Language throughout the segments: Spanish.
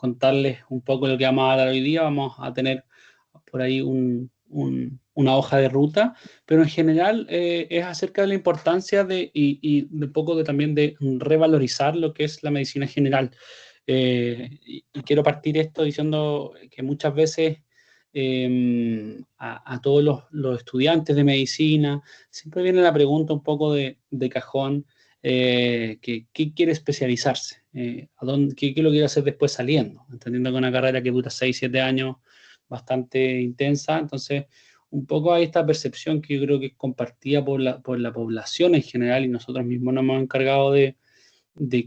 contarles un poco lo que vamos a hablar hoy día. Vamos a tener por ahí una hoja de ruta, pero en general es acerca de la importancia y de poco también de revalorizar lo que es la medicina general. Y quiero partir esto diciendo que muchas veces a todos los estudiantes de medicina siempre viene la pregunta un poco de cajón, ¿qué quiere especializarse? ¿Qué lo quiere hacer después saliendo? Entendiendo que una carrera que dura 6, 7 años, bastante intensa. Entonces, un poco hay esta percepción que yo creo que es compartida por la población en general, y nosotros mismos nos hemos encargado de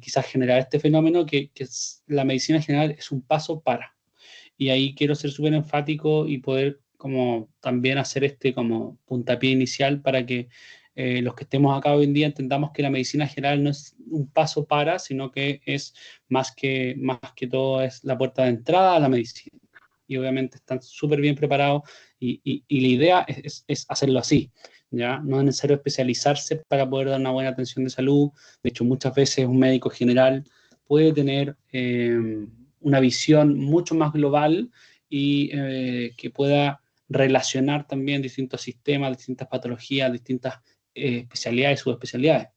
quizás generar este fenómeno, que la medicina general es un paso para. Y ahí quiero ser súper enfático y poder como también hacer este como puntapié inicial para que los que estemos acá hoy en día entendamos que la medicina general no es un paso para, sino que es más que todo es la puerta de entrada a la medicina. Y obviamente están súper bien preparados y la idea es hacerlo así, ¿ya? No es necesario especializarse para poder dar una buena atención de salud. De hecho, muchas veces un médico general puede tener una visión mucho más global y que pueda relacionar también distintos sistemas, distintas patologías, distintas especialidades y subespecialidades.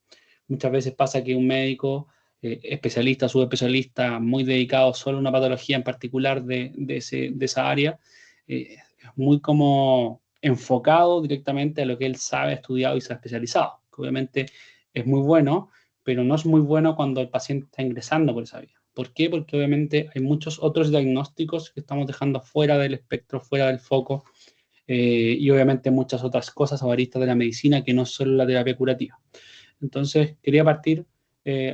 Muchas veces pasa que un médico especialista, subespecialista, muy dedicado solo a una patología en particular de esa área, es muy como enfocado directamente a lo que él sabe, ha estudiado y se ha especializado, que obviamente es muy bueno, pero no es muy bueno cuando el paciente está ingresando por esa vía. ¿Por qué? Porque obviamente hay muchos otros diagnósticos que estamos dejando fuera del espectro, fuera del foco, y obviamente muchas otras cosas o aristas de la medicina que no es solo la terapia curativa. Entonces, quería partir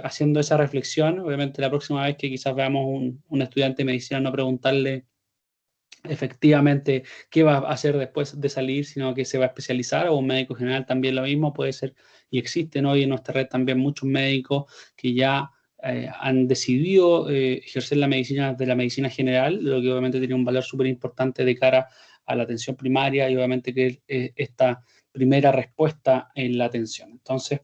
haciendo esa reflexión. Obviamente, la próxima vez que quizás veamos un estudiante de medicina, no preguntarle efectivamente qué va a hacer después de salir, sino que se va a especializar, o un médico general también lo mismo puede ser, y existen hoy en nuestra red también muchos médicos que ya han decidido ejercer la medicina de la medicina general, lo que obviamente tiene un valor súper importante de cara a la atención primaria y obviamente que esta primera respuesta en la atención. Entonces,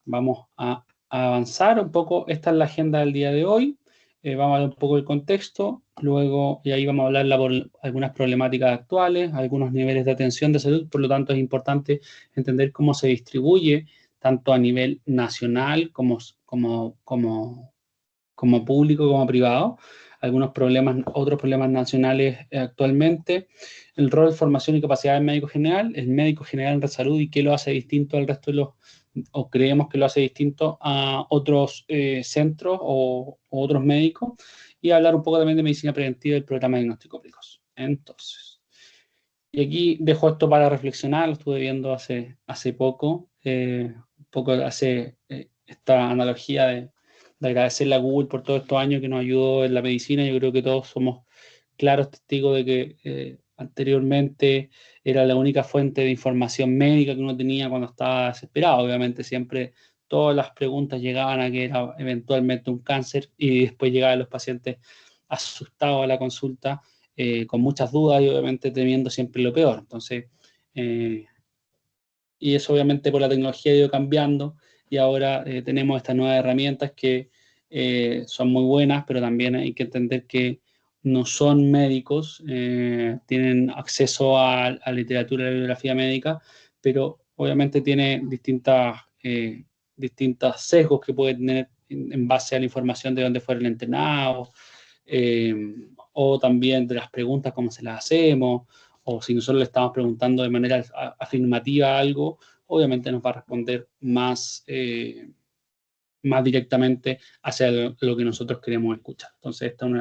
vamos a avanzar un poco. Esta es la agenda del día de hoy. Vamos a ver un poco el contexto, luego, y ahí vamos a hablar por algunas problemáticas actuales, algunos niveles de atención de salud. Por lo tanto, es importante entender cómo se distribuye tanto a nivel nacional como público, como privado, otros problemas nacionales actualmente, el rol, formación y capacidad del médico general, el médico general en salud y qué lo hace distinto al resto o creemos que lo hace distinto a otros centros o otros médicos, y hablar un poco también de medicina preventiva y el programa de diagnóstico precoz. Entonces, y aquí dejo esto para reflexionar, lo estuve viendo hace poco, un poco hace esta analogía de agradecerle a Google por todos estos años que nos ayudó en la medicina. Yo creo que todos somos claros testigos de que anteriormente era la única fuente de información médica que uno tenía cuando estaba desesperado. Obviamente siempre todas las preguntas llegaban a que era eventualmente un cáncer, y después llegaban los pacientes asustados a la consulta con muchas dudas y obviamente temiendo siempre lo peor. Entonces, y eso obviamente por la tecnología ha ido cambiando, y ahora tenemos estas nuevas herramientas que son muy buenas, pero también hay que entender que no son médicos, tienen acceso a literatura y bibliografía médica, pero obviamente tiene distintos sesgos que puede tener en base a la información de dónde fueron entrenados, eh, o también de las preguntas, cómo se las hacemos, o si nosotros le estamos preguntando de manera afirmativa algo, obviamente nos va a responder más directamente hacia lo que nosotros queremos escuchar. Entonces, esta es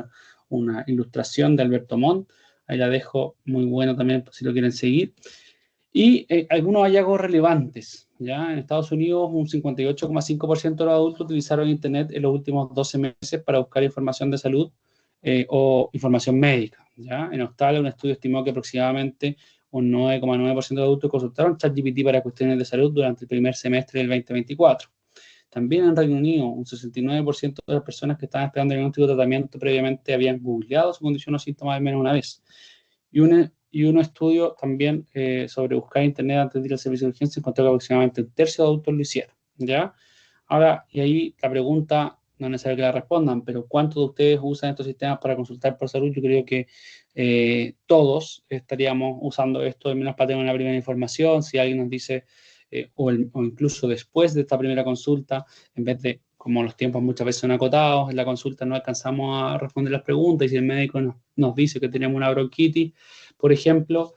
una ilustración de Alberto Montt, ahí la dejo, muy bueno también si lo quieren seguir. Y algunos hallazgos relevantes, ¿ya? En Estados Unidos, un 58,5% de los adultos utilizaron Internet en los últimos 12 meses para buscar información de salud o información médica, ¿ya? En Australia, un estudio estimó que aproximadamente un 9,9% de adultos consultaron ChatGPT para cuestiones de salud durante el primer semestre del 2024. También en Reino Unido, un 69% de las personas que estaban esperando diagnóstico de tratamiento previamente habían googleado su condición o síntomas al menos una vez. Y un estudio también sobre buscar internet antes de ir al servicio de urgencia encontró que aproximadamente un tercio de adultos lo hicieron, ¿ya? Ahora, y ahí la pregunta no es necesario que la respondan, pero ¿cuántos de ustedes usan estos sistemas para consultar por salud? Yo creo que todos estaríamos usando esto, al menos para tener una primera información. Si alguien nos dice, o incluso después de esta primera consulta, en vez de, como los tiempos muchas veces son acotados, en la consulta no alcanzamos a responder las preguntas, y si el médico nos dice que tenemos una bronquitis, por ejemplo,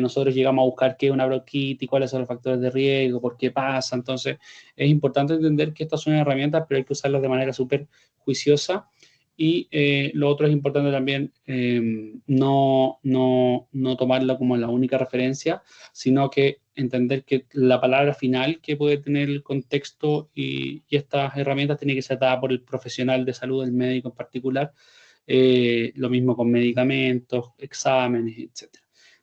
nosotros llegamos a buscar qué es una bronquitis, cuáles son los factores de riesgo, por qué pasa. Entonces, es importante entender que estas son herramientas, pero hay que usarlas de manera súper juiciosa. Y lo otro es importante también no tomarlo como la única referencia, sino que entender que la palabra final que puede tener el contexto y estas herramientas tiene que ser dada por el profesional de salud, el médico en particular. Lo mismo con medicamentos, exámenes, etc.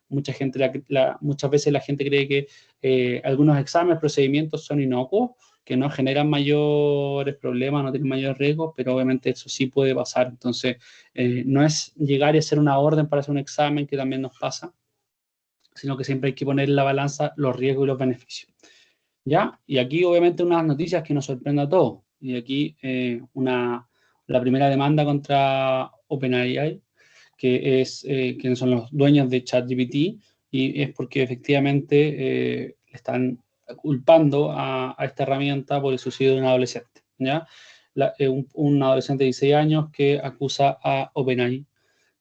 Muchas veces la gente cree que algunos exámenes, procedimientos son inocuos, que no generan mayores problemas, no tienen mayores riesgos, pero obviamente eso sí puede pasar. Entonces, no es llegar y hacer una orden para hacer un examen, que también nos pasa, sino que siempre hay que poner en la balanza los riesgos y los beneficios. ¿Ya? Y aquí obviamente unas noticias que nos sorprenden a todos. Y aquí la primera demanda contra OpenAI, que son los dueños de ChatGPT, y es porque efectivamente le están culpando a esta herramienta por el suicidio de un adolescente, ¿ya? Un adolescente de 16 años que acusa a OpenAI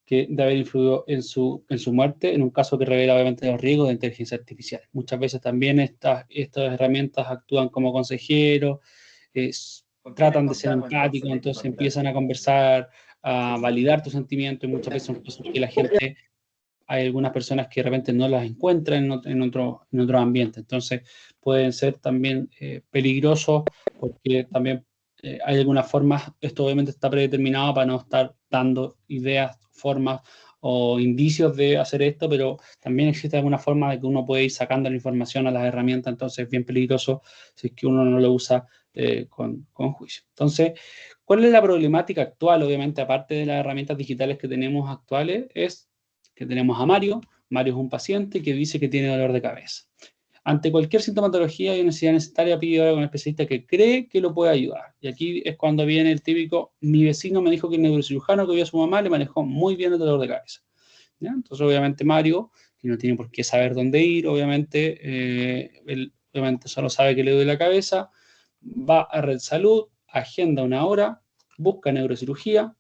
de haber influido en su muerte, en un caso que revela obviamente los riesgos de inteligencia artificial. Muchas veces también estas herramientas actúan como consejeros, tratan de ser empáticos, entonces empiezan a conversar, a validar tus sentimientos, y muchas veces son cosas que la gente, hay algunas personas que de repente no las encuentran en otro ambiente. Entonces pueden ser también peligrosos, porque también hay algunas formas, esto obviamente está predeterminado para no estar dando ideas, formas o indicios de hacer esto, pero también existe alguna forma de que uno puede ir sacando la información a las herramientas. Entonces es bien peligroso si es que uno no lo usa con juicio. Entonces, ¿cuál es la problemática actual? Obviamente, aparte de las herramientas digitales que tenemos actuales, es que tenemos a Mario. Mario es un paciente que dice que tiene dolor de cabeza. Ante cualquier sintomatología y necesidad necesaria, pide ahora con un especialista que cree que lo puede ayudar. Y aquí es cuando viene el típico: mi vecino me dijo que el neurocirujano que vio a su mamá le manejó muy bien el dolor de cabeza. ¿Ya? Entonces, obviamente, Mario, que no tiene por qué saber dónde ir, él obviamente solo sabe que le duele la cabeza, va a Red Salud, agenda una hora, busca neurocirugía,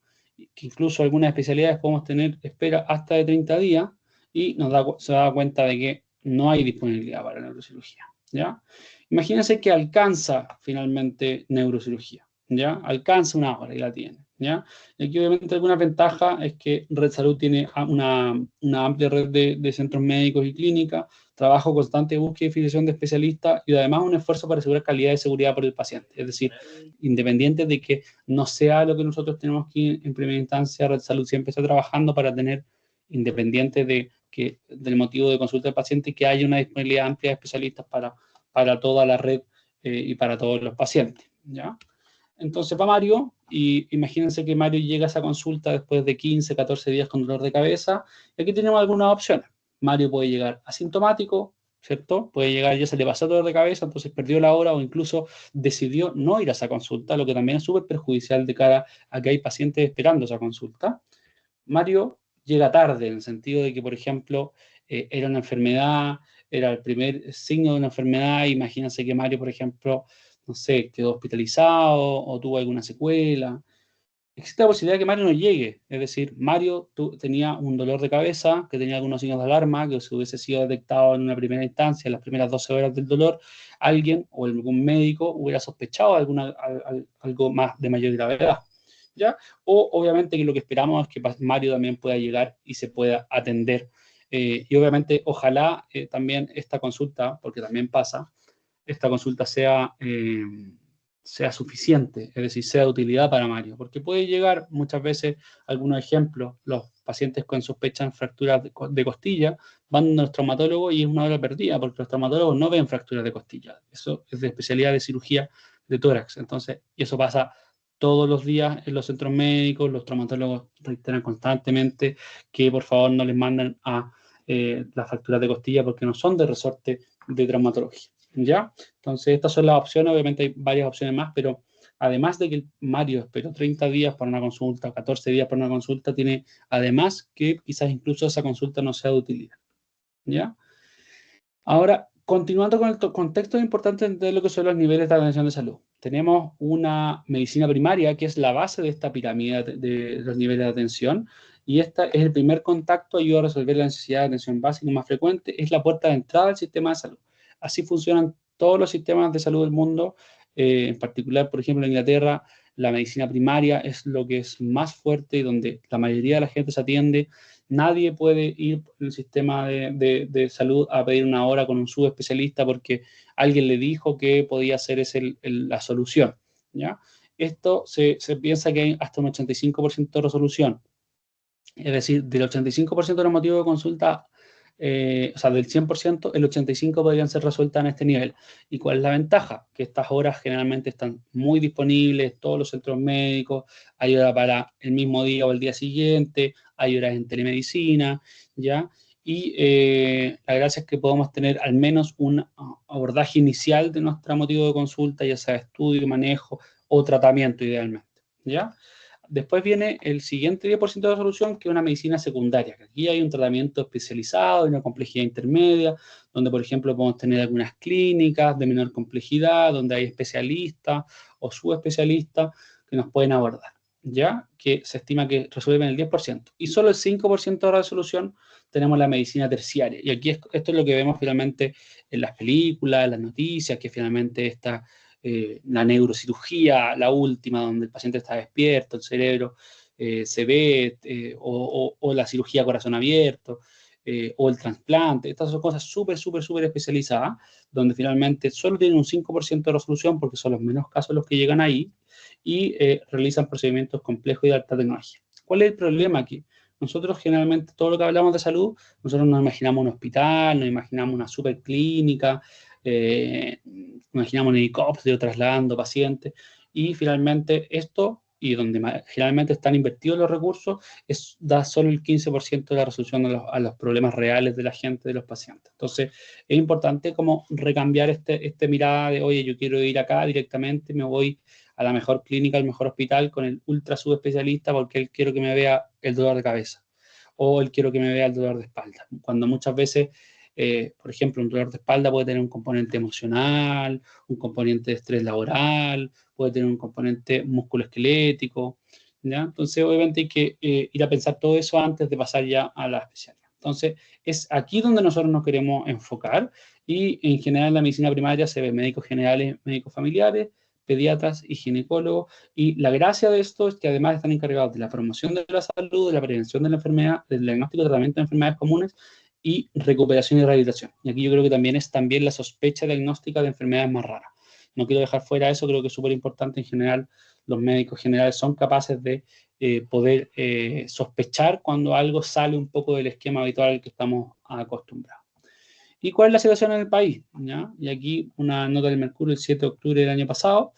que incluso algunas especialidades podemos tener espera hasta de 30 días, y se da cuenta de que no hay disponibilidad para neurocirugía, ¿ya? Imagínense que alcanza finalmente neurocirugía, ¿ya? Alcanza una hora y la tiene, ¿ya? Y aquí obviamente alguna ventaja es que Red Salud tiene una amplia red de centros médicos y clínicas, trabajo constante de búsqueda y filiación de especialistas, y además un esfuerzo para asegurar calidad y seguridad por el paciente. Es decir, independiente de que no sea lo que nosotros tenemos aquí en primera instancia, Red Salud siempre está trabajando para tener, independiente del motivo de consulta del paciente, que haya una disponibilidad amplia de especialistas para toda la red y para todos los pacientes, ¿ya? Entonces va Mario, y imagínense que Mario llega a esa consulta después de 15, 14 días con dolor de cabeza, y aquí tenemos algunas opciones. Mario puede llegar asintomático, ¿cierto? Puede llegar, ya se le pasó el dolor de cabeza, entonces perdió la hora, o incluso decidió no ir a esa consulta, lo que también es súper perjudicial de cara a que hay pacientes esperando esa consulta. Mario llega tarde, en el sentido de que, por ejemplo, era una enfermedad, era el primer signo de una enfermedad. Imagínense que Mario, por ejemplo, no sé, quedó hospitalizado o tuvo alguna secuela. Existe la posibilidad de que Mario no llegue. Es decir, Mario tenía un dolor de cabeza, que tenía algunos signos de alarma, que si hubiese sido detectado en una primera instancia, en las primeras 12 horas del dolor, alguien o algún médico hubiera sospechado algo más de mayor gravedad, ¿ya? O obviamente que lo que esperamos es que Mario también pueda llegar y se pueda atender. Y obviamente, ojalá también esta consulta, porque también pasa, esta consulta sea suficiente, es decir, sea de utilidad para Mario, porque puede llegar muchas veces, algunos ejemplos, los pacientes con sospechan fracturas de costilla, van a los traumatólogos y es una hora perdida, porque los traumatólogos no ven fracturas de costilla, eso es de especialidad de cirugía de tórax. Entonces, y eso pasa todos los días en los centros médicos. Los traumatólogos reiteran constantemente que por favor no les manden a las fracturas de costilla, porque no son de resorte de traumatología, ¿ya? Entonces, estas son las opciones. Obviamente hay varias opciones más, pero además de que el Mario esperó 30 días para una consulta o 14 días para una consulta, tiene además que quizás incluso esa consulta no sea de utilidad, ¿ya? Ahora, continuando con el contexto, es importante entender lo que son los niveles de atención de salud. Tenemos una medicina primaria, que es la base de esta pirámide de los niveles de atención, y esta es el primer contacto, ayuda a resolver la necesidad de atención básica más frecuente, es la puerta de entrada al sistema de salud. Así funcionan todos los sistemas de salud del mundo, en particular, por ejemplo, en Inglaterra, la medicina primaria es lo que es más fuerte y donde la mayoría de la gente se atiende. Nadie puede ir en el sistema de salud a pedir una hora con un subespecialista porque alguien le dijo que podía ser la solución, ¿ya? Esto se piensa que hay hasta un 85% de resolución. Es decir, del 85% de los motivos de consulta, o sea, del 100%, el 85% podrían ser resueltas en este nivel. ¿Y cuál es la ventaja? Que estas horas generalmente están muy disponibles, todos los centros médicos, hay hora para el mismo día o el día siguiente, hay horas en telemedicina, ¿ya? Y la gracia es que podemos tener al menos un abordaje inicial de nuestro motivo de consulta, ya sea estudio, manejo o tratamiento idealmente, ¿ya? Después viene el siguiente 10% de resolución, que es una medicina secundaria, que aquí hay un tratamiento especializado, una complejidad intermedia, donde, por ejemplo, podemos tener algunas clínicas de menor complejidad, donde hay especialistas o subespecialistas que nos pueden abordar, ¿ya? Que se estima que resuelven el 10%. Y solo el 5% de resolución tenemos la medicina terciaria. Y aquí esto es lo que vemos finalmente en las películas, en las noticias, que finalmente está la neurocirugía, la última, donde el paciente está despierto, el cerebro se ve, o la cirugía corazón abierto, o el trasplante. Estas son cosas súper especializadas, donde finalmente solo tienen un 5% de resolución, porque son los menos casos los que llegan ahí, y realizan procedimientos complejos y de alta tecnología. ¿Cuál es el problema aquí? Nosotros generalmente, todo lo que hablamos de salud, nosotros nos imaginamos un hospital, nos imaginamos una superclínica, imaginamos un helicóptero trasladando pacientes, y finalmente esto, y donde generalmente están invertidos los recursos, da solo el 15% de la resolución a los problemas reales de la gente, de los pacientes. Entonces, es importante como recambiar este mirada de, oye, yo quiero ir acá directamente, me voy a la mejor clínica, al mejor hospital, con el ultra subespecialista, porque él quiero que me vea el dolor de cabeza, o él quiero que me vea el dolor de espalda. Cuando muchas veces, por ejemplo, un dolor de espalda puede tener un componente emocional, un componente de estrés laboral, puede tener un componente musculoesquelético, ¿ya? Entonces, obviamente hay que ir a pensar todo eso antes de pasar ya a la especialidad. Entonces, es aquí donde nosotros nos queremos enfocar, y en general en la medicina primaria se ve médicos generales, médicos familiares, pediatras y ginecólogos, y la gracia de esto es que además están encargados de la promoción de la salud, de la prevención de la enfermedad, del diagnóstico y tratamiento de enfermedades comunes, y recuperación y rehabilitación. Y aquí yo creo que también es también la sospecha diagnóstica de enfermedades más raras. No quiero dejar fuera eso, creo que es súper importante. En general, los médicos generales son capaces de poder sospechar cuando algo sale un poco del esquema habitual al que estamos acostumbrados. ¿Y cuál es la situación en el país? ¿Ya? Y aquí una nota del Mercurio el 7 de octubre del año pasado.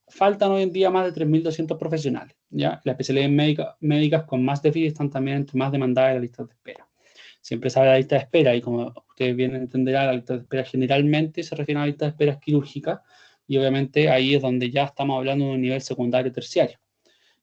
Faltan hoy en día más de 3.200 profesionales, ¿ya? Las especialidades médicas con más déficit están también entre más demandadas de las listas de espera. Siempre se habla de lista de espera, y como ustedes bien entenderán, la lista de espera generalmente se refiere a la lista de espera quirúrgica, y obviamente ahí es donde ya estamos hablando de un nivel secundario terciario,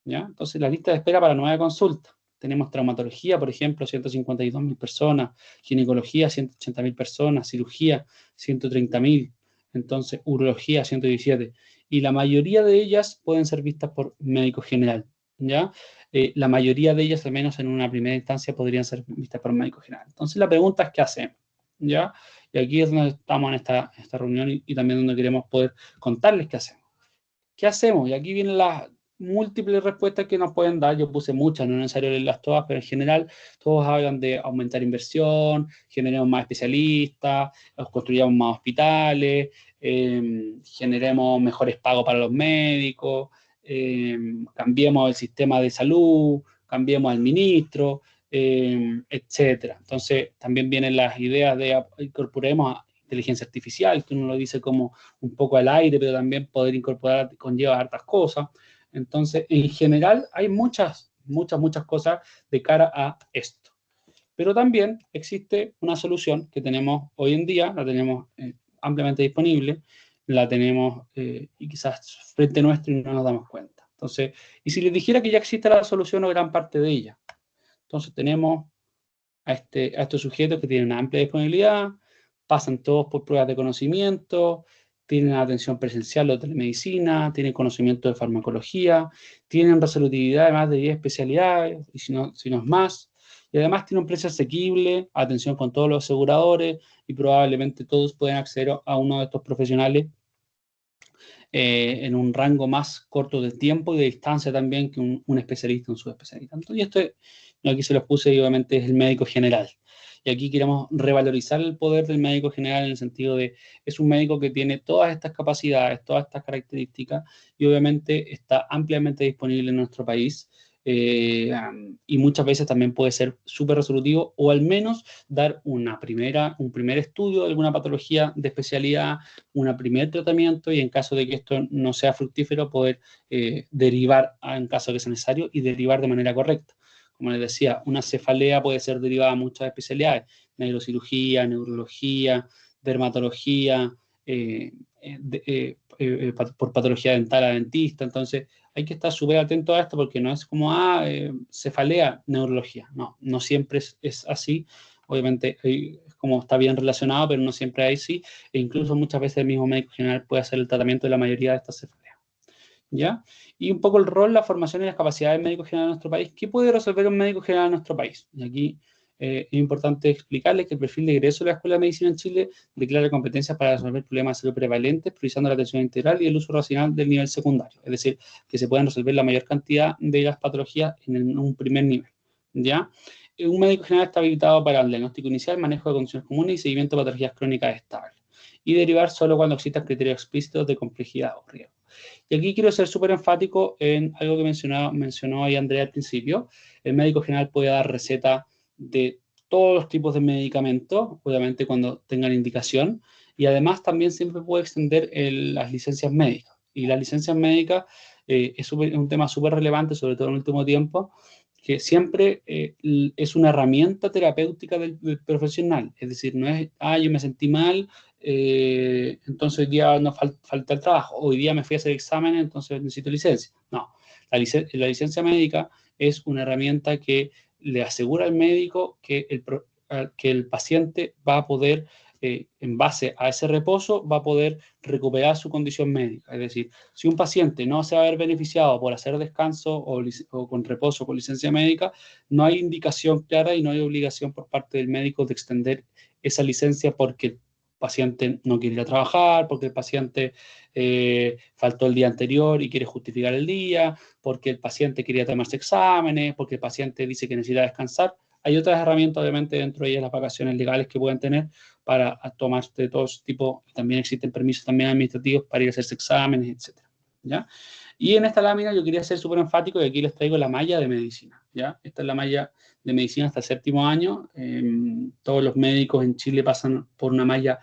¿ya? Entonces, la lista de espera para nueva consulta. Tenemos traumatología, por ejemplo, 152.000 personas, ginecología, 180.000 personas, cirugía, 130.000, entonces urología, 117. Y la mayoría de ellas pueden ser vistas por médico general, ¿ya? La mayoría de ellas, al menos en una primera instancia, podrían ser vistas por médico general. Entonces, la pregunta es, ¿qué hacemos? ¿Ya? Y aquí es donde estamos en esta reunión, y también donde queremos poder contarles qué hacemos. ¿Qué hacemos? Y aquí vienen las múltiples respuestas que nos pueden dar. Yo puse muchas, no es necesario leerlas todas, pero en general todos hablan de aumentar inversión, generemos más especialistas, construyamos más hospitales, generemos mejores pagos para los médicos, cambiemos el sistema de salud, cambiemos al ministro, etcétera. Entonces también vienen las ideas de incorporemos a inteligencia artificial, que uno lo dice como un poco al aire, pero también poder incorporar conlleva hartas cosas. Entonces, en general, hay muchas cosas de cara a esto. Pero también existe una solución que tenemos hoy en día, la tenemos ampliamente disponible, la tenemos y quizás frente nuestro y no nos damos cuenta. Entonces, y si les dijera que ya existe la solución o gran parte de ella. Entonces tenemos a estos sujetos que tienen una amplia disponibilidad, pasan todos por pruebas de conocimiento, tienen atención presencial o telemedicina, tienen conocimiento de farmacología, tienen resolutividad de más de 10 especialidades, y si no es más, y además tienen un precio asequible, atención con todos los aseguradores, y probablemente todos pueden acceder a uno de estos profesionales en un rango más corto de tiempo y de distancia también que un especialista, un subespecialista. Y esto, aquí se los puse y obviamente es el médico general. Y aquí queremos revalorizar el poder del médico general en el sentido de, es un médico que tiene todas estas capacidades, todas estas características y obviamente está ampliamente disponible en nuestro país. Y muchas veces también puede ser súper resolutivo o al menos dar un primer estudio de alguna patología de especialidad, un primer tratamiento y en caso de que esto no sea fructífero poder derivar en caso de que sea necesario y derivar de manera correcta. Como les decía, una cefalea puede ser derivada a muchas especialidades, neurocirugía, neurología, dermatología, por patología dental a dentista, entonces hay que estar súper atento a esto porque no es como, cefalea, neurología. No, no siempre es así. Obviamente es como está bien relacionado, pero no siempre hay sí. E incluso muchas veces el mismo médico general puede hacer el tratamiento de la mayoría de estas cefaleas. ¿Ya? Y un poco el rol, la formación y las capacidades del médico general en nuestro país. ¿Qué puede resolver un médico general en nuestro país? Y aquí es importante explicarles que el perfil de ingreso de la Escuela de Medicina en Chile declara competencias para resolver problemas de salud prevalentes, priorizando la atención integral y el uso racional del nivel secundario. Es decir, que se puedan resolver la mayor cantidad de las patologías en un primer nivel. ¿Ya? Un médico general está habilitado para el diagnóstico inicial, manejo de condiciones comunes y seguimiento de patologías crónicas estables. Y derivar solo cuando existan criterios explícitos de complejidad o riesgo. Y aquí quiero ser súper enfático en algo que mencionó ahí Andrea al principio. El médico general puede dar receta de todos los tipos de medicamentos, obviamente cuando tengan indicación, y además también siempre puede extender las licencias médicas. Y las licencias médicas es un tema súper relevante, sobre todo en el último tiempo, que siempre es una herramienta terapéutica del profesional. Es decir, no es, yo me sentí mal, entonces hoy día no falta el trabajo, hoy día me fui a hacer exámenes, entonces necesito licencia. No, la licencia médica es una herramienta que le asegura al médico que el paciente va a poder, en base a ese reposo, va a poder recuperar su condición médica. Es decir, si un paciente no se va a ver beneficiado por hacer descanso o con reposo con licencia médica, no hay indicación clara y no hay obligación por parte del médico de extender esa licencia porque el paciente no quiere ir a trabajar, porque el paciente faltó el día anterior y quiere justificar el día, porque el paciente quería tomarse exámenes, porque el paciente dice que necesita descansar. Hay otras herramientas, obviamente, dentro de ellas las vacaciones legales que pueden tener para tomarse de todo tipo. También existen permisos también administrativos para ir a hacerse exámenes, etcétera. ¿Ya? Y en esta lámina yo quería ser súper enfático y aquí les traigo la malla de medicina. ¿Ya? Esta es la malla de medicina hasta el 7º año. Todos los médicos en Chile pasan por una malla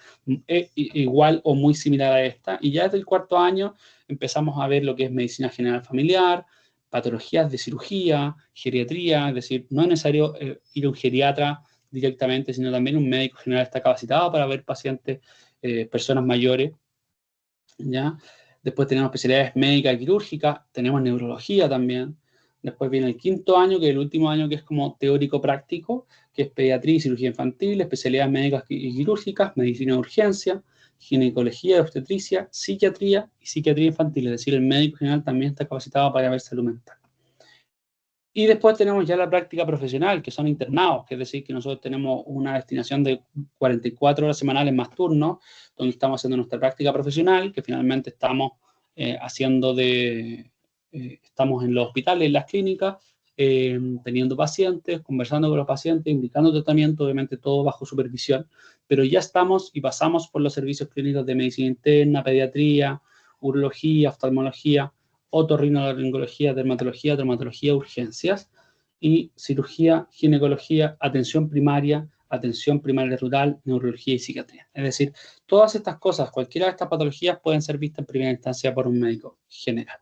igual o muy similar a esta. Y ya desde el 4º año empezamos a ver lo que es medicina general familiar, patologías de cirugía, geriatría, es decir, no es necesario ir a un geriatra directamente, sino también un médico general está capacitado para ver pacientes, personas mayores, ¿ya? Después tenemos especialidades médicas y quirúrgicas, tenemos neurología también. Después viene el 5º año, que es el último año que es como teórico-práctico, que es pediatría y cirugía infantil, especialidades médicas y quirúrgicas, medicina de urgencia, ginecología, obstetricia, psiquiatría y psiquiatría infantil. Es decir, el médico general también está capacitado para ver salud mental. Y después tenemos ya la práctica profesional, que son internados, que es decir, que nosotros tenemos una destinación de 44 horas semanales más turnos, donde estamos haciendo nuestra práctica profesional, que finalmente estamos estamos en los hospitales, en las clínicas, teniendo pacientes, conversando con los pacientes, indicando tratamiento, obviamente todo bajo supervisión, pero ya estamos y pasamos por los servicios clínicos de medicina interna, pediatría, urología, oftalmología, otorrinolaringología, dermatología, urgencias y cirugía, ginecología, atención primaria rural, neurología y psiquiatría. Es decir, todas estas cosas, cualquiera de estas patologías pueden ser vistas en primera instancia por un médico general.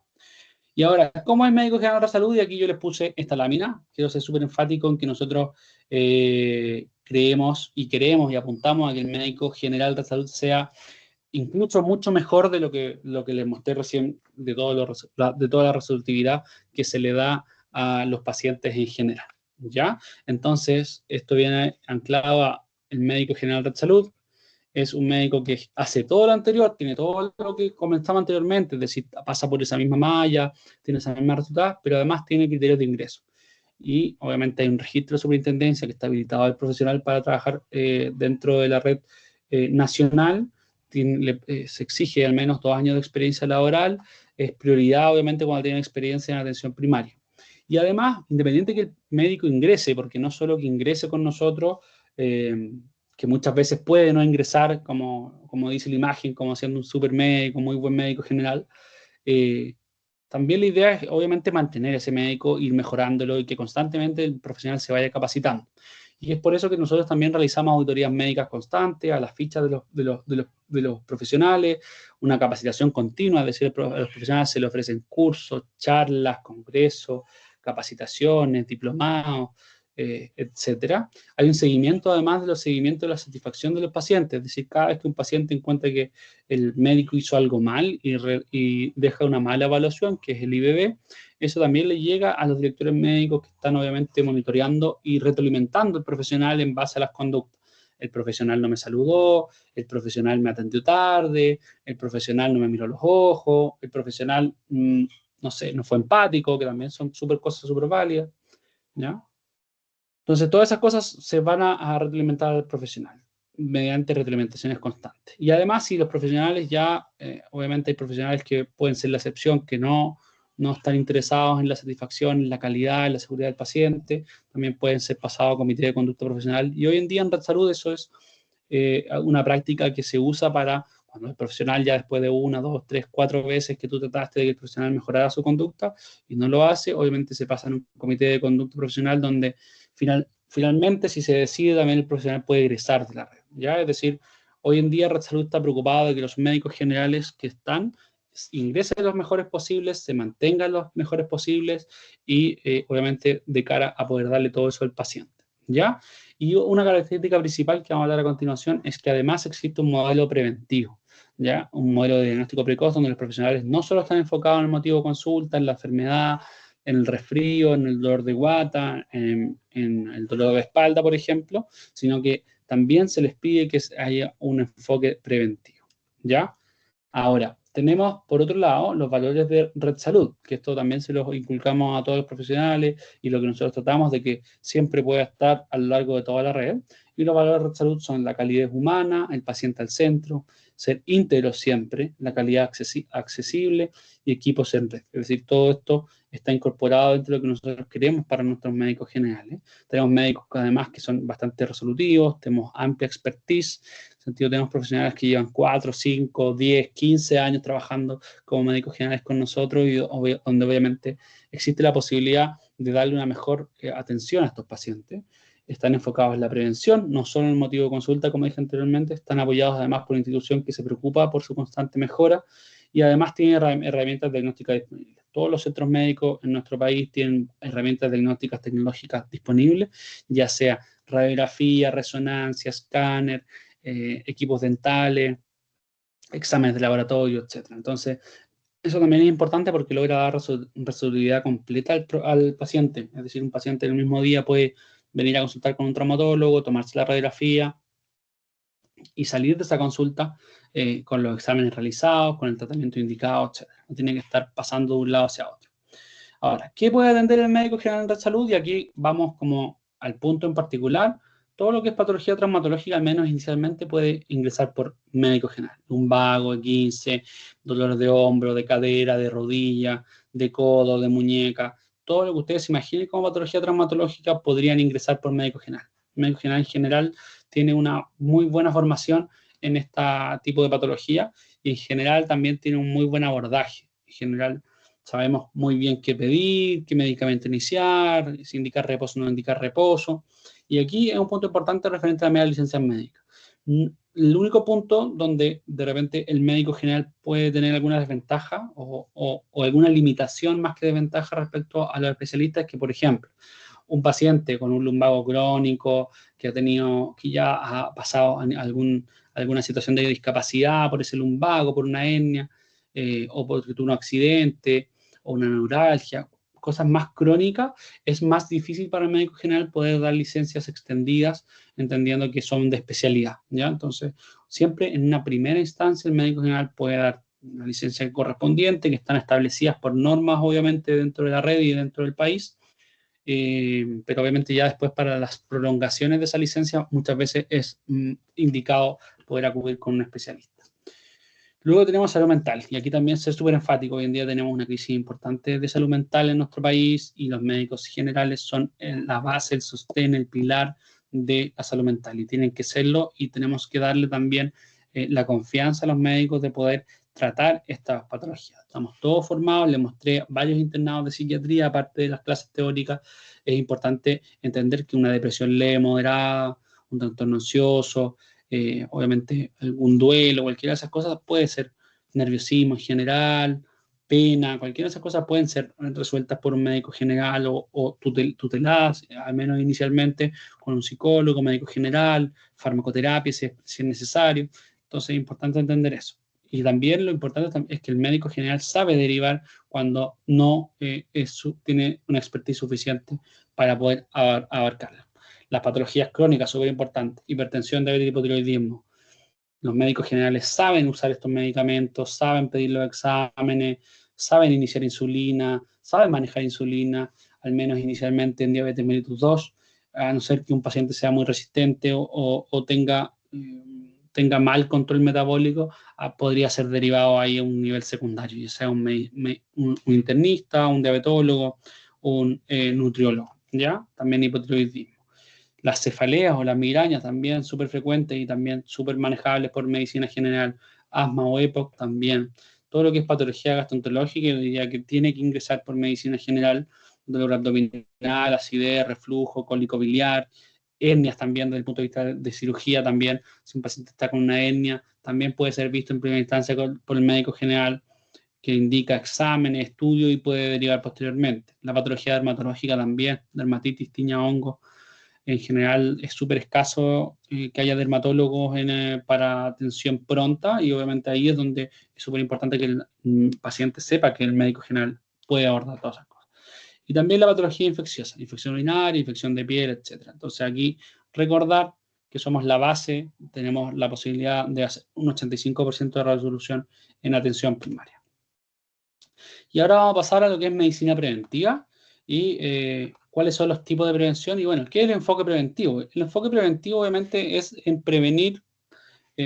Y ahora, ¿cómo es médico general de la salud? Y aquí yo les puse esta lámina. Quiero ser súper enfático en que nosotros creemos y apuntamos a que el médico general de la salud sea incluso mucho mejor de lo que les mostré recién, de toda la resolutividad que se le da a los pacientes en general, ¿ya? Entonces, esto viene anclado a el médico general de salud. Es un médico que hace todo lo anterior, tiene todo lo que comenzaba anteriormente, es decir, pasa por esa misma malla, tiene esa misma resultados, pero además tiene criterios de ingreso. Y obviamente hay un registro de superintendencia que está habilitado al profesional para trabajar dentro de la red nacional. Se exige al menos 2 años de experiencia laboral, es prioridad obviamente cuando tienen experiencia en atención primaria. Y además, independiente que el médico ingrese, porque no solo que ingrese con nosotros, que muchas veces puede no ingresar, como dice la imagen, como siendo un super médico, muy buen médico general, también la idea es obviamente mantener ese médico, ir mejorándolo y que constantemente el profesional se vaya capacitando. Y es por eso que nosotros también realizamos auditorías médicas constantes a las fichas de los profesionales, una capacitación continua, es decir, a los profesionales se les ofrecen cursos, charlas, congresos, capacitaciones, diplomados, etcétera. Hay un seguimiento, además de los seguimientos de la satisfacción de los pacientes, es decir, cada vez que un paciente encuentra que el médico hizo algo mal y deja una mala evaluación, que es el IBB, eso también le llega a los directores médicos que están obviamente monitoreando y retroalimentando al profesional en base a las conductas. El profesional no me saludó, el profesional me atendió tarde, el profesional no me miró los ojos, el profesional, no sé, no fue empático, que también son cosas súper válidas, ¿ya? Entonces, todas esas cosas se van a retroalimentar al profesional mediante retroalimentaciones constantes. Y además, si los profesionales ya, obviamente hay profesionales que pueden ser la excepción, que no están interesados en la satisfacción, en la calidad, en la seguridad del paciente, también pueden ser pasados a comité de conducta profesional. Y hoy en día en Red Salud eso es una práctica que se usa para cuando el profesional ya después de 1, 2, 3, 4 veces que tú trataste de que el profesional mejorara su conducta y no lo hace, obviamente se pasa en un comité de conducta profesional donde finalmente, si se decide, también el profesional puede egresar de la red, ¿ya? Es decir, hoy en día Red Salud está preocupado de que los médicos generales que están ingresen los mejores posibles, se mantengan los mejores posibles y obviamente de cara a poder darle todo eso al paciente, ¿ya? Y una característica principal que vamos a hablar a continuación es que además existe un modelo preventivo, ¿ya? Un modelo de diagnóstico precoz donde los profesionales no solo están enfocados en el motivo de consulta, en la enfermedad, en el resfrío, en el dolor de guata, en el dolor de espalda, por ejemplo, sino que también se les pide que haya un enfoque preventivo, ¿ya? Ahora, tenemos, por otro lado, los valores de Red Salud, que esto también se los inculcamos a todos los profesionales y lo que nosotros tratamos de que siempre pueda estar a lo largo de toda la red. Y los valores de Red Salud son la calidez humana, el paciente al centro, ser íntegro siempre, la calidad accesible y equipos en red. Es decir, todo esto está incorporado dentro de lo que nosotros queremos para nuestros médicos generales. Tenemos médicos que además que son bastante resolutivos, tenemos amplia expertise, en el sentido tenemos profesionales que llevan 4, 5, 10, 15 años trabajando como médicos generales con nosotros y donde obviamente existe la posibilidad de darle una mejor atención a estos pacientes. Están enfocados en la prevención, no solo en el motivo de consulta, como dije anteriormente, están apoyados además por una institución que se preocupa por su constante mejora y además tiene herramientas diagnósticas disponibles. Todos los centros médicos en nuestro país tienen herramientas diagnósticas tecnológicas disponibles, ya sea radiografía, resonancia, escáner, equipos dentales, exámenes de laboratorio, etc. Entonces, eso también es importante porque logra dar resolutividad completa al paciente. Es decir, un paciente en el mismo día puede venir a consultar con un traumatólogo, tomarse la radiografía y salir de esa consulta con los exámenes realizados, con el tratamiento indicado, etc. No tiene que estar pasando de un lado hacia otro. Ahora, ¿qué puede atender el médico general de salud? Y aquí vamos como al punto en particular. Todo lo que es patología traumatológica, al menos inicialmente, puede ingresar por médico general. Lumbago, 15, dolor de hombro, de cadera, de rodilla, de codo, de muñeca. Todo lo que ustedes se imaginen como patología traumatológica podrían ingresar por médico general. El médico general en general tiene una muy buena formación en este tipo de patología y en general también tiene un muy buen abordaje. En general sabemos muy bien qué pedir, qué medicamento iniciar, si indicar reposo o no indicar reposo. Y aquí es un punto importante referente a la media licencia médica. El único punto donde de repente el médico general puede tener alguna desventaja o alguna limitación más que desventaja respecto a los especialistas es que, por ejemplo, un paciente con un lumbago crónico que ya ha pasado alguna situación de discapacidad por ese lumbago, por una hernia, o porque tuvo un accidente, o una neuralgia, cosas más crónicas, es más difícil para el médico general poder dar licencias extendidas, entendiendo que son de especialidad, ¿ya? Entonces, siempre en una primera instancia el médico general puede dar una licencia correspondiente, que están establecidas por normas, obviamente, dentro de la red y dentro del país, pero obviamente ya después para las prolongaciones de esa licencia muchas veces es indicado poder acudir con un especialista. Luego tenemos salud mental, y aquí también ser súper enfático. Hoy en día tenemos una crisis importante de salud mental en nuestro país y los médicos generales son la base, el sostén, el pilar de la salud mental y tienen que serlo y tenemos que darle también la confianza a los médicos de poder tratar estas patologías. Estamos todos formados, les mostré varios internados de psiquiatría, aparte de las clases teóricas. Es importante entender que una depresión leve, moderada, un trastorno ansioso, obviamente algún duelo, cualquiera de esas cosas puede ser nerviosismo en general, pena, cualquiera de esas cosas pueden ser resueltas por un médico general o tuteladas, al menos inicialmente, con un psicólogo, médico general, farmacoterapia si es necesario. Entonces es importante entender eso. Y también lo importante es que el médico general sabe derivar cuando no tiene una expertise suficiente para poder abarcarla. Las patologías crónicas, súper importantes, hipertensión, diabetes, hipotiroidismo. Los médicos generales saben usar estos medicamentos, saben pedir los exámenes, saben iniciar insulina, saben manejar insulina, al menos inicialmente en diabetes mellitus 2, a no ser que un paciente sea muy resistente o tenga mal control metabólico, podría ser derivado ahí a un nivel secundario, ya sea un internista, un diabetólogo, un nutriólogo, ¿ya? También hipotiroidismo. Las cefaleas o las migrañas también súper frecuentes y también súper manejables por medicina general. Asma o EPOC también. Todo lo que es patología gastroenterológica, yo diría que tiene que ingresar por medicina general, dolor abdominal, acidez, reflujo, cólico biliar, hernias también desde el punto de vista de cirugía también. Si un paciente está con una hernia, también puede ser visto en primera instancia por el médico general, que indica exámenes, estudios y puede derivar posteriormente. La patología dermatológica también, dermatitis, tiña, hongo. En general es súper escaso que haya dermatólogos para atención pronta y obviamente ahí es donde es súper importante que el paciente sepa que el médico general puede abordar todas esas cosas. Y también la patología infecciosa, infección urinaria, infección de piel, etc. Entonces aquí recordar que somos la base, tenemos la posibilidad de hacer un 85% de resolución en atención primaria. Y ahora vamos a pasar a lo que es medicina preventiva y cuáles son los tipos de prevención. Y bueno, ¿qué es el enfoque preventivo? El enfoque preventivo obviamente es en prevenir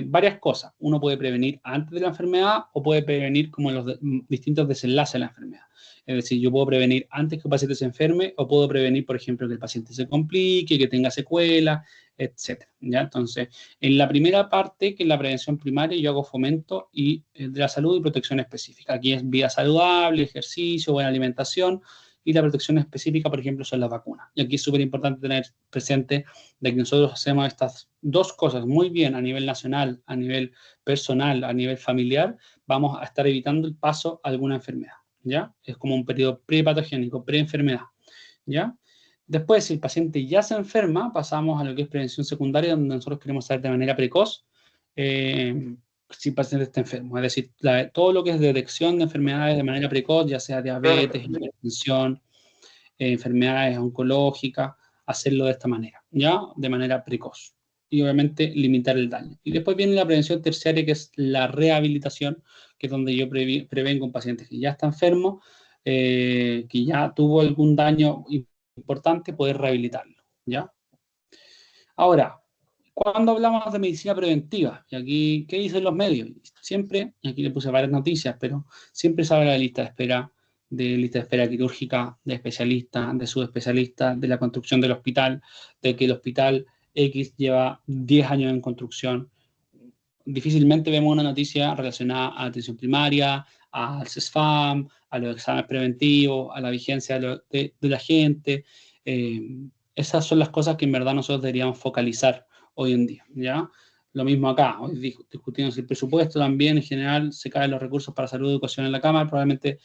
varias cosas. Uno puede prevenir antes de la enfermedad o puede prevenir como los distintos desenlaces de la enfermedad. Es decir, yo puedo prevenir antes que el paciente se enferme o puedo prevenir, por ejemplo, que el paciente se complique, que tenga secuelas, etc. ¿Ya? Entonces, en la primera parte, que es la prevención primaria, yo hago fomento de la salud y protección específica. Aquí es vida saludable, ejercicio, buena alimentación, y la protección específica, por ejemplo, son las vacunas. Y aquí es súper importante tener presente de que nosotros hacemos estas dos cosas muy bien a nivel nacional, a nivel personal, a nivel familiar, vamos a estar evitando el paso a alguna enfermedad, ¿ya? Es como un periodo prepatogénico, preenfermedad, ¿ya? Después, si el paciente ya se enferma, pasamos a lo que es prevención secundaria, donde nosotros queremos saber de manera precoz si el paciente está enfermo. Es decir, todo lo que es detección de enfermedades de manera precoz, ya sea diabetes, hipertensión, enfermedades oncológicas, hacerlo de esta manera, ¿ya? De manera precoz. Y obviamente limitar el daño. Y después viene la prevención terciaria, que es la rehabilitación, que es donde yo prevengo un paciente que ya está enfermo, que ya tuvo algún daño importante, poder rehabilitarlo, ¿ya? Ahora, cuando hablamos de medicina preventiva, y aquí, ¿qué dicen los medios? Siempre, y aquí le puse varias noticias, pero siempre se habla de lista de espera quirúrgica, de especialistas, de subespecialistas, de la construcción del hospital, de que el hospital X lleva 10 años en construcción. Difícilmente vemos una noticia relacionada a atención primaria, al CESFAM, a los exámenes preventivos, a la vigencia de la gente. Esas son las cosas que en verdad nosotros deberíamos focalizar hoy en día, ¿ya? Lo mismo acá, hoy discutimos el presupuesto también, en general se caen los recursos para salud y educación en la Cámara, probablemente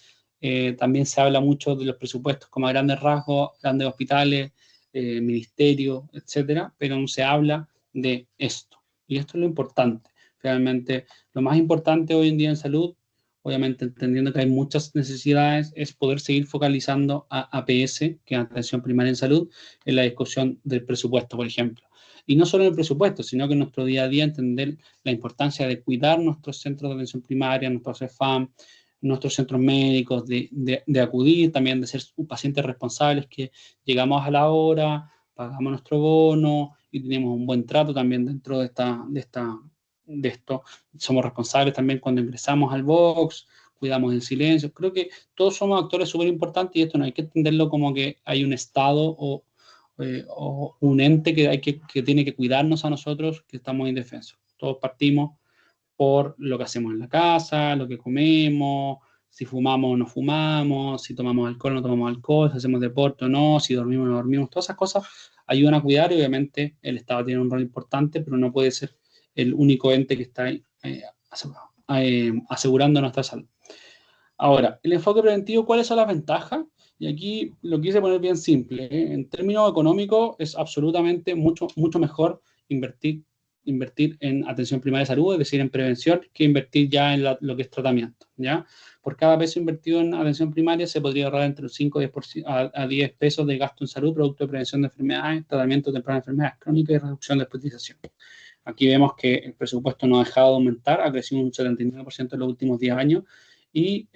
también se habla mucho de los presupuestos como a grandes rasgos, grandes hospitales, ministerios, etcétera, pero no se habla de esto. Y esto es lo importante. Realmente, lo más importante hoy en día en salud, obviamente entendiendo que hay muchas necesidades, es poder seguir focalizando a APS, que es Atención Primaria en Salud, en la discusión del presupuesto, por ejemplo. Y no solo en el presupuesto, sino que en nuestro día a día entender la importancia de cuidar nuestros centros de atención primaria, nuestros CEFAM, nuestros centros médicos, de acudir, también de ser pacientes responsables, que llegamos a la hora, pagamos nuestro bono y tenemos un buen trato también dentro de esto. Somos responsables también cuando ingresamos al box, cuidamos el silencio. Creo que todos somos actores súper importantes y esto no hay que entenderlo como que hay un Estado o un ente que tiene que cuidarnos a nosotros, que estamos indefensos. Todos partimos por lo que hacemos en la casa, lo que comemos, si fumamos o no fumamos, si tomamos alcohol o no tomamos alcohol, si hacemos deporte o no, si dormimos o no dormimos. Todas esas cosas ayudan a cuidar y obviamente el Estado tiene un rol importante, pero no puede ser el único ente que está asegurando nuestra salud. Ahora, el enfoque preventivo, ¿cuáles son las ventajas? Y aquí lo quise poner bien simple, ¿eh? En términos económicos es absolutamente mucho mejor invertir en atención primaria de salud, es decir, en prevención, que invertir ya en lo que es tratamiento, ¿ya? Por cada peso invertido en atención primaria se podría ahorrar entre 5 a 10 pesos de gasto en salud, producto de prevención de enfermedades, tratamiento temprano de enfermedades crónicas y reducción de hospitalización. Aquí vemos que el presupuesto no ha dejado de aumentar, ha crecido un 79% en los últimos 10 años y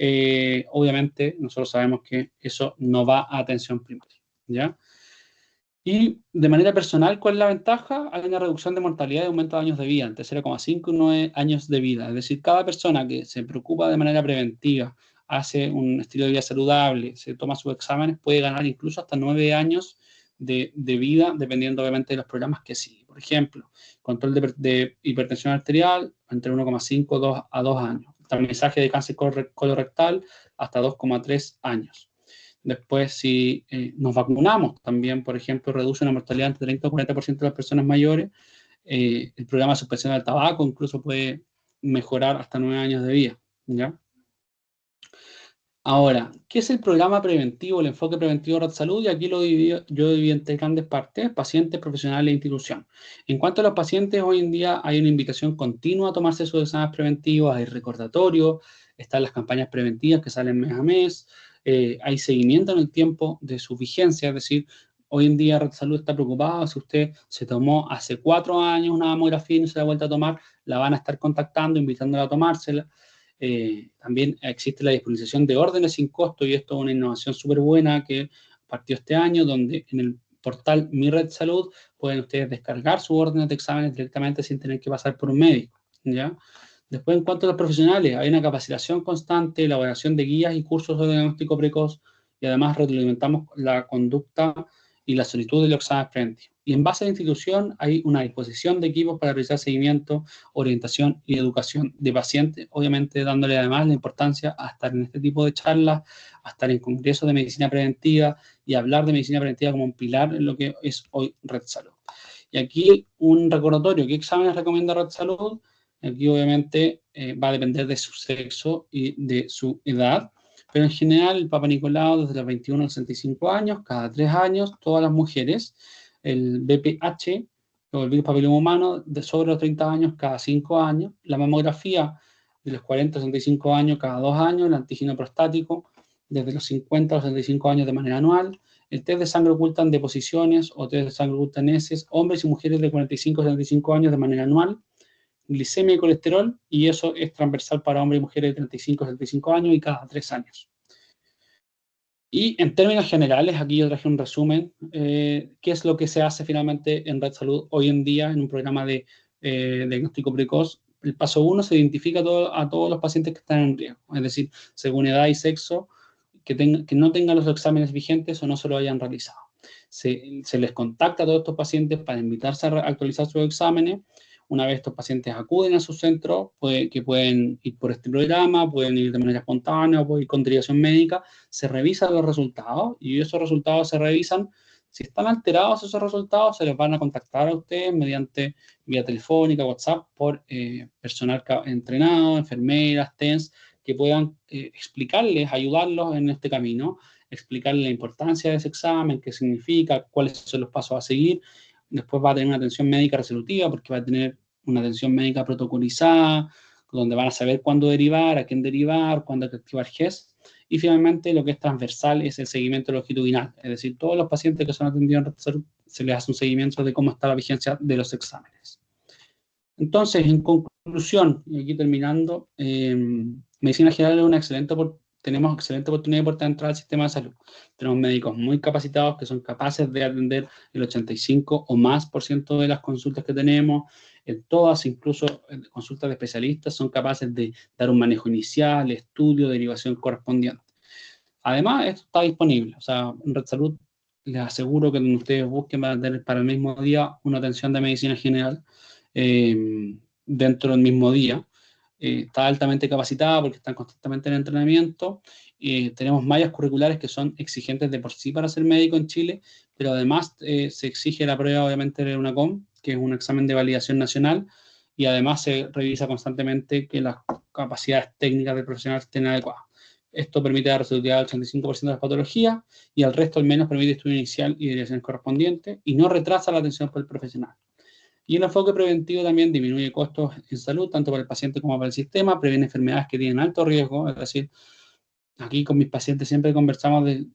obviamente nosotros sabemos que eso no va a atención primaria, ¿ya? Y de manera personal, ¿cuál es la ventaja? Hay una reducción de mortalidad y aumento de años de vida, entre 0,5 y 9 años de vida. Es decir, cada persona que se preocupa de manera preventiva, hace un estilo de vida saludable, se toma sus exámenes, puede ganar incluso hasta 9 años de vida, dependiendo obviamente de los programas que sigue. Por ejemplo, control de hipertensión arterial, entre 1,5 a 2 años. Tamizaje de cáncer colorectal, hasta 2,3 años. Después, si nos vacunamos, también, por ejemplo, reduce la mortalidad entre 30 o 40% de las personas mayores. El programa de suspensión del tabaco incluso puede mejorar hasta 9 años de vida, ¿ya? Ahora, ¿qué es el programa preventivo, el enfoque preventivo de Red Salud? Y aquí yo dividí en 3 grandes partes: pacientes, profesionales e institución. En cuanto a los pacientes, hoy en día hay una invitación continua a tomarse sus exámenes preventivos, hay recordatorios, están las campañas preventivas que salen mes a mes, hay seguimiento en el tiempo de su vigencia, es decir, hoy en día Red Salud está preocupado si usted se tomó hace 4 años una mamografía y no se la ha vuelto a tomar, la van a estar contactando, invitándola a tomársela. También existe la disponibilización de órdenes sin costo y esto es una innovación súper buena que partió este año, donde en el portal Mi Red Salud pueden ustedes descargar sus órdenes de exámenes directamente sin tener que pasar por un médico, ¿ya? Después, en cuanto a los profesionales, hay una capacitación constante, elaboración de guías y cursos de diagnóstico precoz y además retroalimentamos la conducta y la solicitud de los exámenes preventivos. Y en base a la institución hay una disposición de equipos para realizar seguimiento, orientación y educación de pacientes, obviamente dándole además la importancia a estar en este tipo de charlas, a estar en congresos de medicina preventiva y hablar de medicina preventiva como un pilar en lo que es hoy Red Salud. Y aquí un recordatorio: ¿qué exámenes recomienda Red Salud? Aquí obviamente va a depender de su sexo y de su edad, pero en general el Papa Nicolau desde los 21 a los 65 años, cada 3 años, todas las mujeres, el BPH, o el virus papiloma humano, de sobre los 30 años, cada 5 años, la mamografía de los 40 a 65 años, cada 2 años, el antígeno prostático desde los 50 a los 65 años de manera anual, el test de sangre oculta en deposiciones o test de sangre oculta en heces, hombres y mujeres de 45 a 75 años de manera anual, glicemia y colesterol, y eso es transversal para hombres y mujeres de 35 a 75 años y cada 3 años. Y en términos generales, aquí yo traje un resumen, qué es lo que se hace finalmente en Red Salud hoy en día en un programa de diagnóstico precoz. El paso 1 se identifica a todos los pacientes que están en riesgo, es decir, según edad y sexo, que no tengan los exámenes vigentes o no se lo hayan realizado. Se les contacta a todos estos pacientes para invitarse a actualizar sus exámenes. Una vez estos pacientes acuden a su centro, que pueden ir por este programa, pueden ir de manera espontánea o pueden ir con derivación médica, se revisan los resultados y esos resultados se revisan. Si están alterados esos resultados, se les van a contactar a ustedes mediante vía telefónica, WhatsApp, por personal entrenado, enfermeras, TENS, que puedan explicarles, ayudarlos en este camino, explicarles la importancia de ese examen, qué significa, cuáles son los pasos a seguir. Después va a tener una atención médica resolutiva, porque va a tener una atención médica protocolizada, donde van a saber cuándo derivar, a quién derivar, cuándo activar GES. Y finalmente, lo que es transversal es el seguimiento longitudinal, es decir, todos los pacientes que son atendidos en Red Salud se les hace un seguimiento de cómo está la vigencia de los exámenes. Entonces, en conclusión, y aquí terminando, Medicina General es una tenemos excelente oportunidad de puerta de entrada al sistema de salud. Tenemos médicos muy capacitados que son capaces de atender el 85 o más por ciento de las consultas que tenemos. En todas, incluso en consultas de especialistas, son capaces de dar un manejo inicial, estudio, derivación correspondiente. Además, esto está disponible. O sea, en Red Salud les aseguro que donde ustedes busquen van a tener para el mismo día una atención de medicina general dentro del mismo día. Está altamente capacitada porque están constantemente en entrenamiento. Tenemos mallas curriculares que son exigentes de por sí para ser médico en Chile, pero además se exige la prueba, obviamente, de UNACOM, que es un examen de validación nacional, y además se revisa constantemente que las capacidades técnicas del profesional estén adecuadas. Esto permite dar resolutividad al 85% de las patologías y al resto al menos permite estudio inicial y derivaciones correspondientes y no retrasa la atención por el profesional. Y el enfoque preventivo también disminuye costos en salud, tanto para el paciente como para el sistema, previene enfermedades que tienen alto riesgo, es decir, aquí con mis pacientes siempre conversamos de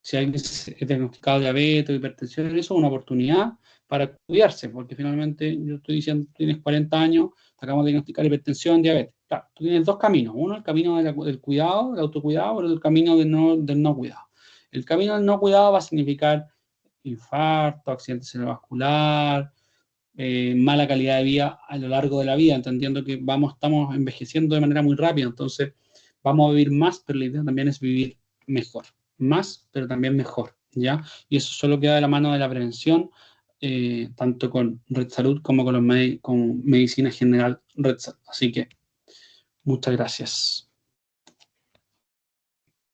si alguien es diagnosticado de diabetes o hipertensión, eso es una oportunidad para cuidarse, porque finalmente yo estoy diciendo, tienes 40 años, te acabamos de diagnosticar hipertensión, diabetes. Claro, tú tienes dos caminos, uno el camino del cuidado, del autocuidado, o el camino del no cuidado. El camino del no cuidado va a significar infarto, accidente cerebrovascular, mala calidad de vida a lo largo de la vida, entendiendo que estamos envejeciendo de manera muy rápida, entonces vamos a vivir más, pero la idea también es vivir mejor, más, pero también mejor, ¿ya? Y eso solo queda de la mano de la prevención, tanto con Red Salud como con Medicina General Red Salud. Así que, muchas gracias.